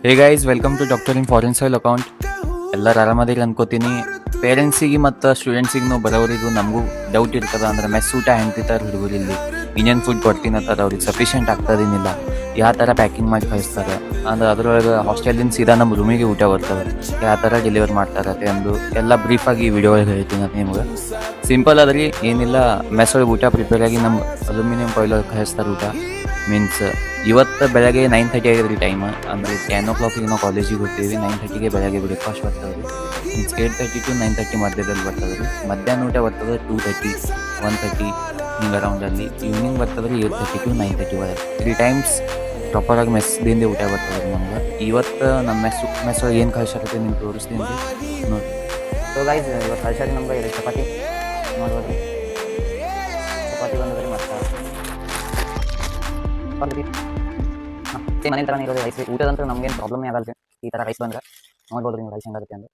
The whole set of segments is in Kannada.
Hey guys welcome to doctor in foreign soil account. ಎಲ್ಲರೂ ಆರಾಮದಿರಿ ಅನ್ಕೋತೀನಿ. ಪೇರೆಂಟ್ಸಿಗೆ ಮತ್ತು ಸ್ಟೂಡೆಂಟ್ಸಿಗೂ ಬರೋರಿಗೂ ನಮಗೂ ಡೌಟ್ ಇರ್ತದೆ. ಅಂದ್ರೆ ಮೆಸ್ ಊಟ ಹೆಂಗ್ತಿರ್ತಾರೆ ಹುಡುಗರು ಇಲ್ಲಿ ಇಂಡಿಯನ್ ಫುಡ್ ಕೊಡ್ತೀನಂತಾರೆ, ಅವ್ರಿಗೆ ಸಫಿಷಿಯೆಂಟ್ ಆಗ್ತದೇನಿಲ್ಲ, ಯಾವ ಥರ ಪ್ಯಾಕಿಂಗ್ ಮಾಡಿ ಕಳಿಸ್ತಾರೆ, ಅಂದ್ರೆ ಅದ್ರೊಳಗೆ ಹಾಸ್ಟೆಲಿಂದ ಸೀದಾ ನಮ್ಮ ರೂಮಿಗೆ ಊಟ ಬರ್ತದೆ, ಯಾವ ಥರ ಡೆಲಿವರ್ ಮಾಡ್ತಾರೆ ಎಂದು ಎಲ್ಲ ಬ್ರೀಫಾಗಿ ಈ ವಿಡಿಯೋ ಒಳಗೆ ಹೇಳ್ತೀನಿ ಅಂತ ನಿಮ್ಗೆ. ಸಿಂಪಲ್ ಅದ್ರಿ, ಏನಿಲ್ಲ, ಮೆಸ್ ಒಳಗೆ ಊಟ ಪ್ರಿಪೇರ್ ಆಗಿ ನಮ್ಮ ಅಲ್ಯೂಮಿನಿಯಂ ಫಾಯಿಲ್ ಒಳಗೆ ಕಳಿಸ್ತಾರೆ ಊಟ. ಮೀನ್ಸ್ ಇವತ್ತು ಬೆಳಗ್ಗೆ 9:30 ಆಗಿದ್ರಿ ಟೈಮ್. ಅಂದರೆ 10 o'clock ನಾವು ಕಾಲೇಜಿಗೆ ಹೋಗ್ತೀವಿ, 9:30ಗೆ ಬೆಳಗ್ಗೆ ಬ್ರೇಕ್ಫಾಸ್ಟ್ ಬರ್ತದೆ ರೀ. ಮೀನ್ಸ್ 8:30 to 9:30 ಮಧ್ಯದಲ್ಲಿ ಬರ್ತದೆ ರೀ. ಮಧ್ಯಾಹ್ನ ಊಟ ಬರ್ತದೆ 2:30, 1:30 ಹಿಂಗೆ ಅರೌಂಡಲ್ಲಿ. ಈವ್ನಿಂಗ್ ಬರ್ತದೆ ರೀ 8:30 to 9:30 ಒಳಗೆ. 3 ಟೈಮ್ಸ್ ಪ್ರಾಪರಾಗಿ ಮೆಸ್ದಿಂದ ಊಟ ಬರ್ತದೆ ರೀ ನಮ್ಗೆ. ಇವತ್ತು ನಮ್ಮ ಮೆಸ್ ಒಳಗೆ ಏನು ಕಳ್ಸಕತ್ತೆ ನಿಮ್ಗೆ ತೋರಿಸ್ತೀನಿ ರೀ, ನೋಡಿ. ಸೊ ಗೈಸ್, ಇವತ್ತು ಕಳ್ಸಕ್ಕೆ ನಮ್ಗೆ ಇದು ಚಪಾತಿ ನೋಡ್ಬೋದು ರೀ. ಚಪಾತಿ ಬಂದದ್ರಿ ಮತ್ತು ಹಾಂ, ಮನೆ ಥರನೇ ಇರೋದು ರೈಸ್. ಊಟದಂತೂ ನಮ್ಗೇನು ಪ್ರಾಬ್ಲಮ್ ಆಗಲ್ಲ ರೀ. ಈ ಥರ ರೈಸ್ ಬಂದ್ರೆ ನೋಡ್ಬೋದು ರೀ ನೀವು ರೈಸ್ ಹೆಂಗಾಗುತ್ತೆ ಅಂದ್ರೆ.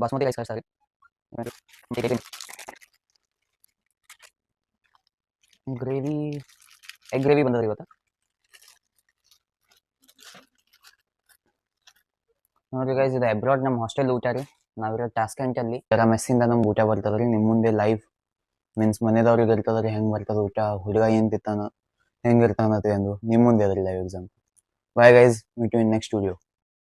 ಬಾಸ್ಮತಿ ರೈಸ್ ಕಳಿಸ್ತಾರೆ ರೀ. ಗ್ರೇವಿ, ಎಗ್ ಗ್ರೇವಿ ಬಂದದ್ರಿ ಇವತ್ತು. ನೋಡಿರಿ ಗೈಸ್, ಇದು ಅಬ್ರಾಡ್ ನಮ್ಮ ಹಾಸ್ಟೆಲ್ ಊಟ ರೀ. ನಾವಿರೋ ಟಾಸ್ಕೆಂಟಲ್ಲಿ ಥರ ಮೆಸ್ಸಿಂದ ನಮ್ಗೆ ಊಟ ಬರ್ತದೆ ರೀ. ನಿಮ್ಮ ಮುಂದೆ ಲೈವ್ ಮೀನ್ಸ್ ಮನೆದವ್ರಿಗೆ ಇರ್ತದೆ ರೀ ಹೆಂಗೆ ಬರ್ತದೆ ಊಟ, ಹುಡುಗ ಏನು ತಿಂತಾನ, ಹೆಂಗೆ ಇರ್ತಾನತ್ತೆ ಎಂದು ನಿಮ್ಮ ಮುಂದೆ ಅದ್ರಿ live exam. Bye guys, meet you in next video.